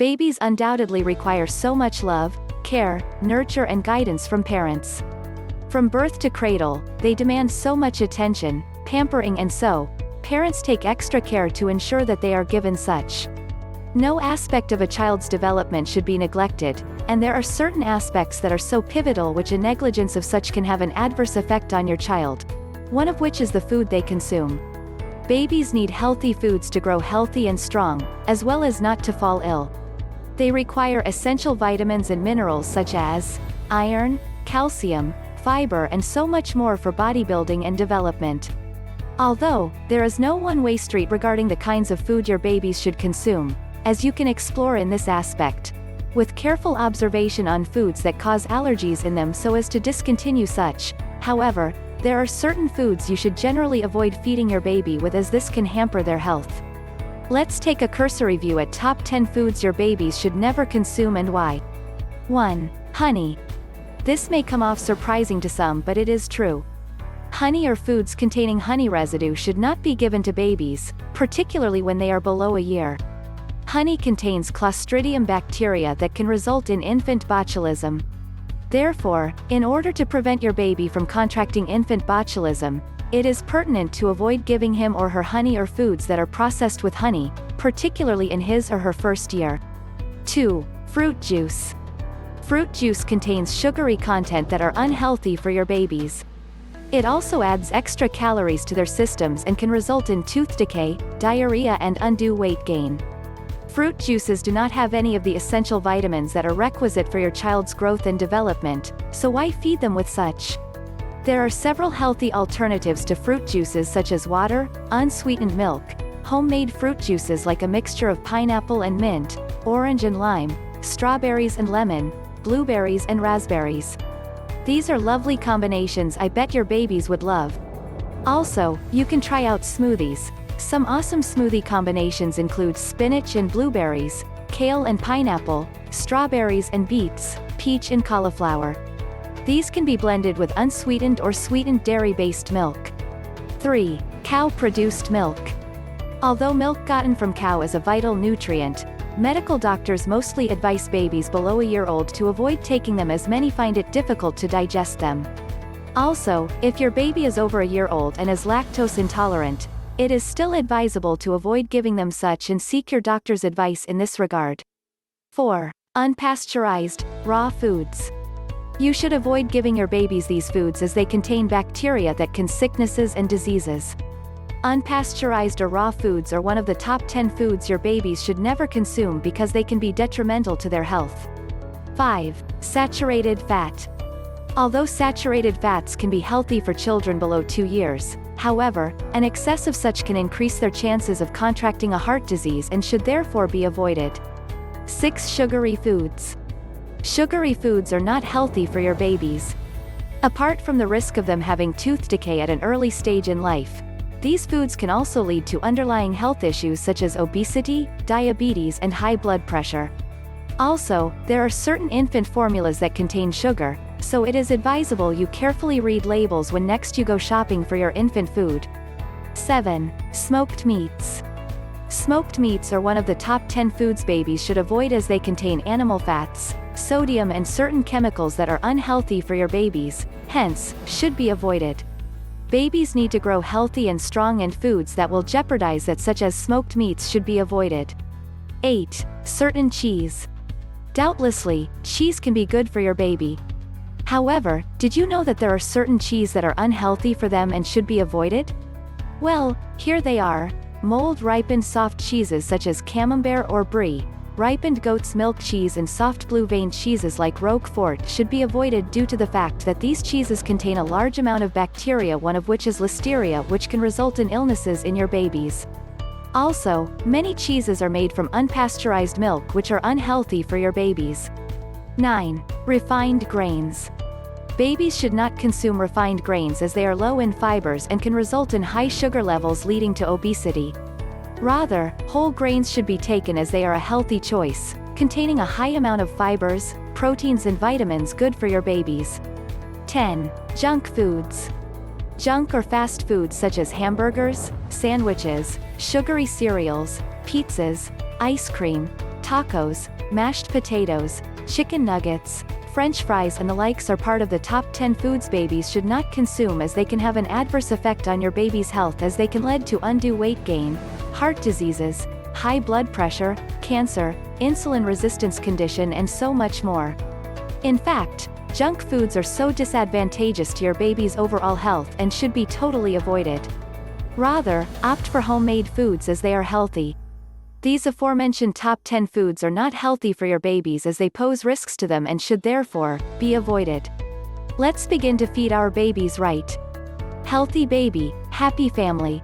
Babies undoubtedly require so much love, care, nurture and guidance from parents. From birth to cradle, they demand so much attention, pampering and so, parents take extra care to ensure that they are given such. No aspect of a child's development should be neglected, and there are certain aspects that are so pivotal which a negligence of such can have an adverse effect on your child. One of which is the food they consume. Babies need healthy foods to grow healthy and strong, as well as not to fall ill. They require essential vitamins and minerals such as iron, calcium, fiber and so much more for bodybuilding and development. Although, there is no one-way street regarding the kinds of food your babies should consume, as you can explore in this aspect, with careful observation on foods that cause allergies in them so as to discontinue such. However, there are certain foods you should generally avoid feeding your baby with as this can hamper their health. Let's take a cursory view at top 10 foods your babies should never consume and why. 1. Honey. This may come off surprising to some but it is true. Honey or foods containing honey residue should not be given to babies, particularly when they are below a year. Honey contains Clostridium bacteria that can result in infant botulism. Therefore, in order to prevent your baby from contracting infant botulism, it is pertinent to avoid giving him or her honey or foods that are processed with honey, particularly in his or her first year. 2. Fruit juice. Fruit juice contains sugary content that are unhealthy for your babies. It also adds extra calories to their systems and can result in tooth decay, diarrhea and undue weight gain. Fruit juices do not have any of the essential vitamins that are requisite for your child's growth and development, so why feed them with such? There are several healthy alternatives to fruit juices such as water, unsweetened milk, homemade fruit juices like a mixture of pineapple and mint, orange and lime, strawberries and lemon, blueberries and raspberries. These are lovely combinations I bet your babies would love. Also, you can try out smoothies. Some awesome smoothie combinations include spinach and blueberries, kale and pineapple, strawberries and beets, peach and cauliflower. These can be blended with unsweetened or sweetened dairy-based milk. 3. Cow-produced milk. Although milk gotten from cow is a vital nutrient, medical doctors mostly advise babies below a year old to avoid taking them as many find it difficult to digest them. Also, if your baby is over a year old and is lactose intolerant, it is still advisable to avoid giving them such and seek your doctor's advice in this regard. 4. Unpasteurized, raw foods. You should avoid giving your babies these foods as they contain bacteria that can sicknesses and diseases. Unpasteurized or raw foods are one of the top 10 foods your babies should never consume because they can be detrimental to their health. 5. Saturated fat. Although saturated fats can be healthy for children below 2 years, however, an excess of such can increase their chances of contracting a heart disease and should therefore be avoided. 6. Sugary foods. Sugary foods are not healthy for your babies. Apart from the risk of them having tooth decay at an early stage in life, these foods can also lead to underlying health issues such as obesity, diabetes and high blood pressure. Also, there are certain infant formulas that contain sugar, so it is advisable you carefully read labels when next you go shopping for your infant food. 7. Smoked meats. Smoked meats are one of the top 10 foods babies should avoid as they contain animal fats, sodium and certain chemicals that are unhealthy for your babies, hence, should be avoided. Babies need to grow healthy and strong and foods that will jeopardize that such as smoked meats should be avoided. 8. Certain cheese. Doubtlessly, cheese can be good for your baby. However, did you know that there are certain cheese that are unhealthy for them and should be avoided? Well, here they are. Mold-ripened soft cheeses such as camembert or brie, ripened goat's milk cheese and soft blue-veined cheeses like Roquefort should be avoided due to the fact that these cheeses contain a large amount of bacteria, one of which is Listeria, which can result in illnesses in your babies. Also, many cheeses are made from unpasteurized milk which are unhealthy for your babies. 9. Refined grains. Babies should not consume refined grains as they are low in fibers and can result in high sugar levels leading to obesity. Rather, whole grains should be taken as they are a healthy choice, containing a high amount of fibers, proteins and vitamins good for your babies. 10. Junk foods. Junk or fast foods such as hamburgers, sandwiches, sugary cereals, pizzas, ice cream, Tacos, mashed potatoes, chicken nuggets, French fries and the likes are part of the top 10 foods babies should not consume, as they can have an adverse effect on your baby's health, as they can lead to undue weight gain, heart diseases, high blood pressure, cancer, insulin resistance condition and so much more. In fact, junk foods are so disadvantageous to your baby's overall health and should be totally avoided. Rather, opt for homemade foods as they are healthy. These aforementioned top 10 foods are not healthy for your babies, as they pose risks to them and should therefore be avoided. Let's begin to feed our babies right. Healthy baby, happy family.